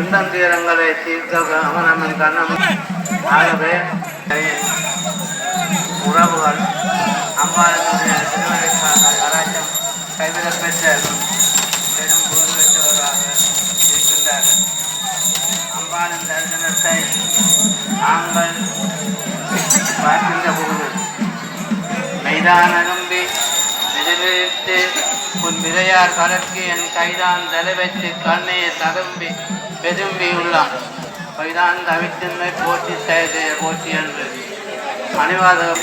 துன்பம் தீரங்களை தீர்க்க கவனமும் கண்ணமும். ஆகவே உறவுகள் அம்பாளுடைய திருவள்ளுக்கான கராச்சம் கைவிடப்பெற்ற பெரும் புகழ் பெற்றவராக இருக்கின்றார்கள். அம்பாளின் தரிசனத்தை நாங்கள் பார்க்கின்ற பொழுது மைதான நம்பி எதிர்த்து உன் விதையார் கலக்கி என் கைதான் தலைவைத்து கண்ணே ததும்பி பெரும்பி உள்ளான் கைதான் தவித்தின்மை போற்றி செய்து போற்றி என்று அணிவாதம்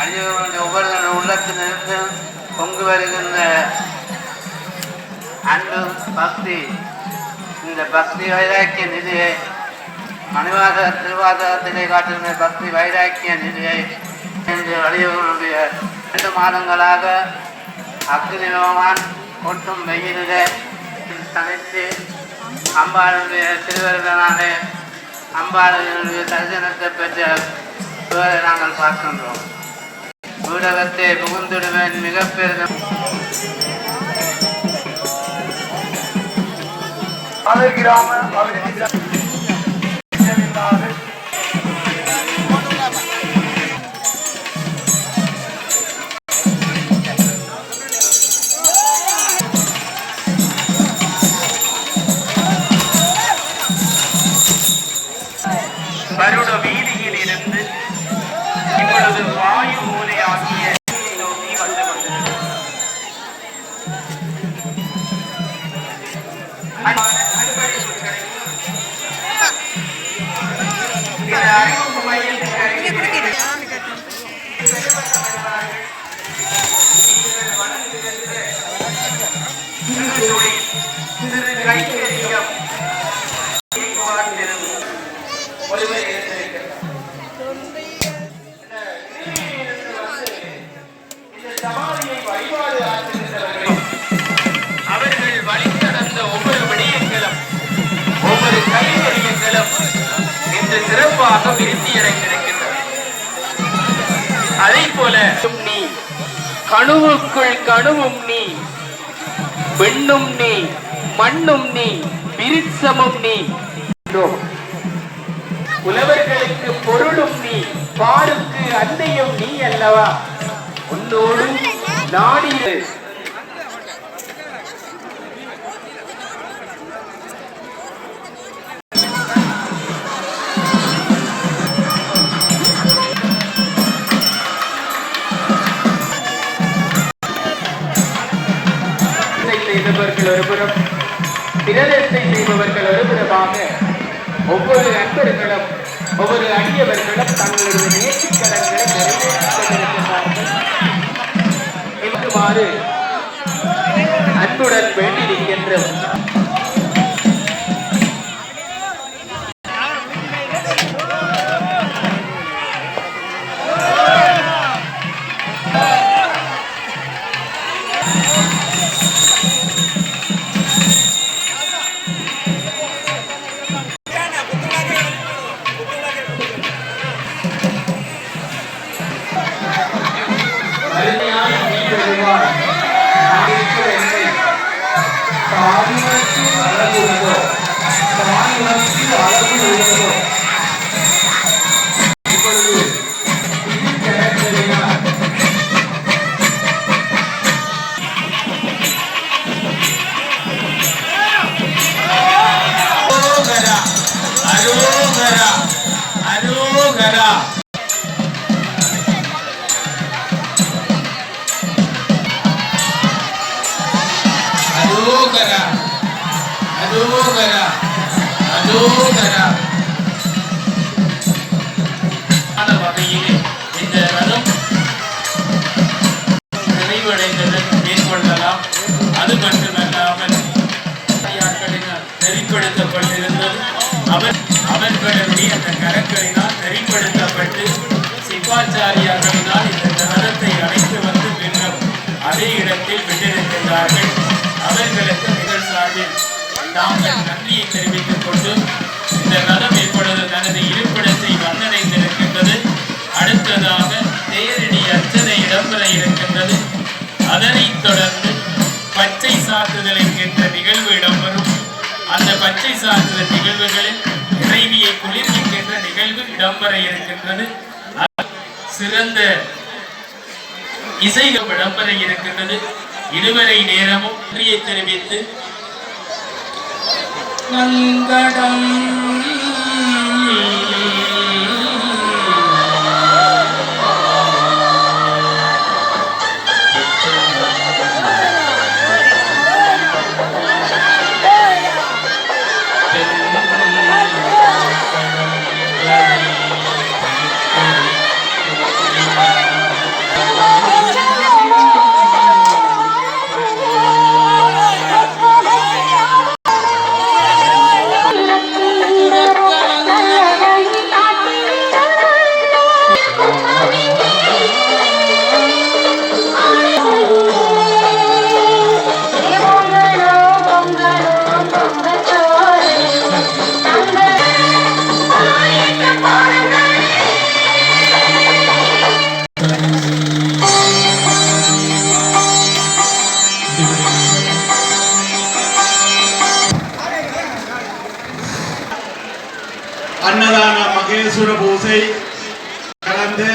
அழிவுடைய ஒவ்வொரு உள்ளத்திலிருந்து பொங்கு வருகின்ற அன்பு பக்தி. இந்த பக்தி வைராக்கிய நிதியை மணிவாத திருவாதத்திலே காட்டுகின்ற பக்தி வைராக்கிய நிதியை என்று அழிவுடைய 2 மாதங்களாக அக்னி பகவான் கொட்டும் வெயிலே தனித்து அம்பாளுடைய திருவருளாலே அம்பாளுடைய தரிசனத்தை பெற்ற நாங்கள் பார்க்கின்றோம். ஊடகத்தை புகுந்துடுவேன் மிக பெரும் வருட வீதியில் இருந்து இப்பொழுது வாயு மூலையாகிய நோக்கி வந்து அவர்கள் வழிநடந்த ஒவ்வொரு விடயங்களும் ஒவ்வொரு கைவரியங்களும் இன்று சிறப்பாக விருத்தியடைந்திருக்கின்றன. அதே போல நீ கணுவுக்குள் கணுவும் நீ, பெண்ணும் நீ, மண்ணும் நீ, விருட்சமும் நீ, புலவர்களுக்கு பொருளும் நீ, பாருக்கு அன்னையும் நீ அல்லவா? உன்னோடு நாடிய செய்தவர்கள் ஒருபுறம், பிரதத்தை செய்பவர்கள் ஒருபுறமாக ஒவ்வொரு அன்பர்களும் ஒவ்வொரு அடியவர்களும் தங்களுடைய நேர்த்திக்கடன்களை நிறைவேற்றிக் கொண்டிருக்கிறார்கள். இவ்வாறு அன்புடன் வேண்டியிருக்கின்றோம். வகையிலே இந்த ரதம் நிறைவடைந்ததை மேற்கொள்ளலாம். அது மட்டுமல்லாமல் நெறிப்படுத்தப்பட்டிருந்தது அவர்களுடைய அந்த கரங்களினால் நெறிப்படுத்தப்பட்டு சிவாச்சாரியார்களினால் இந்த ரதத்தை அழைத்து வந்து பின்னர் அதே இடத்தில் விட்டிருக்கின்றார்கள். அவர்களுக்கு நிகழ் சார்பில் நாங்கள் நன்றியை தெரிவித்துக் கொண்டு இந்த ரதம் இப்பொழுது தனது இருப்பிடத்தை வந்தடைந்திருக்கின்றது. அடுத்ததாக தேரடி அர்ச்சனை இடம்பெற இருக்கின்றது. அதனைத் தொடர்ந்து பச்சை சாத்துதல் என்கின்ற நிகழ்வு இடம்பெறும். அந்த பச்சை சாத்துதல் நிகழ்வுகளில் இறைவியை குளிர்விக்கின்ற நிகழ்வு இடம்பெற இருக்கின்றது. சிறந்த இசைகள் இடம்பெற இருக்கின்றது. இதுவரை நேரமும் நன்றியை தெரிவித்து மங்களம் அன்னதான மகேஸ்வர பூசை கலந்து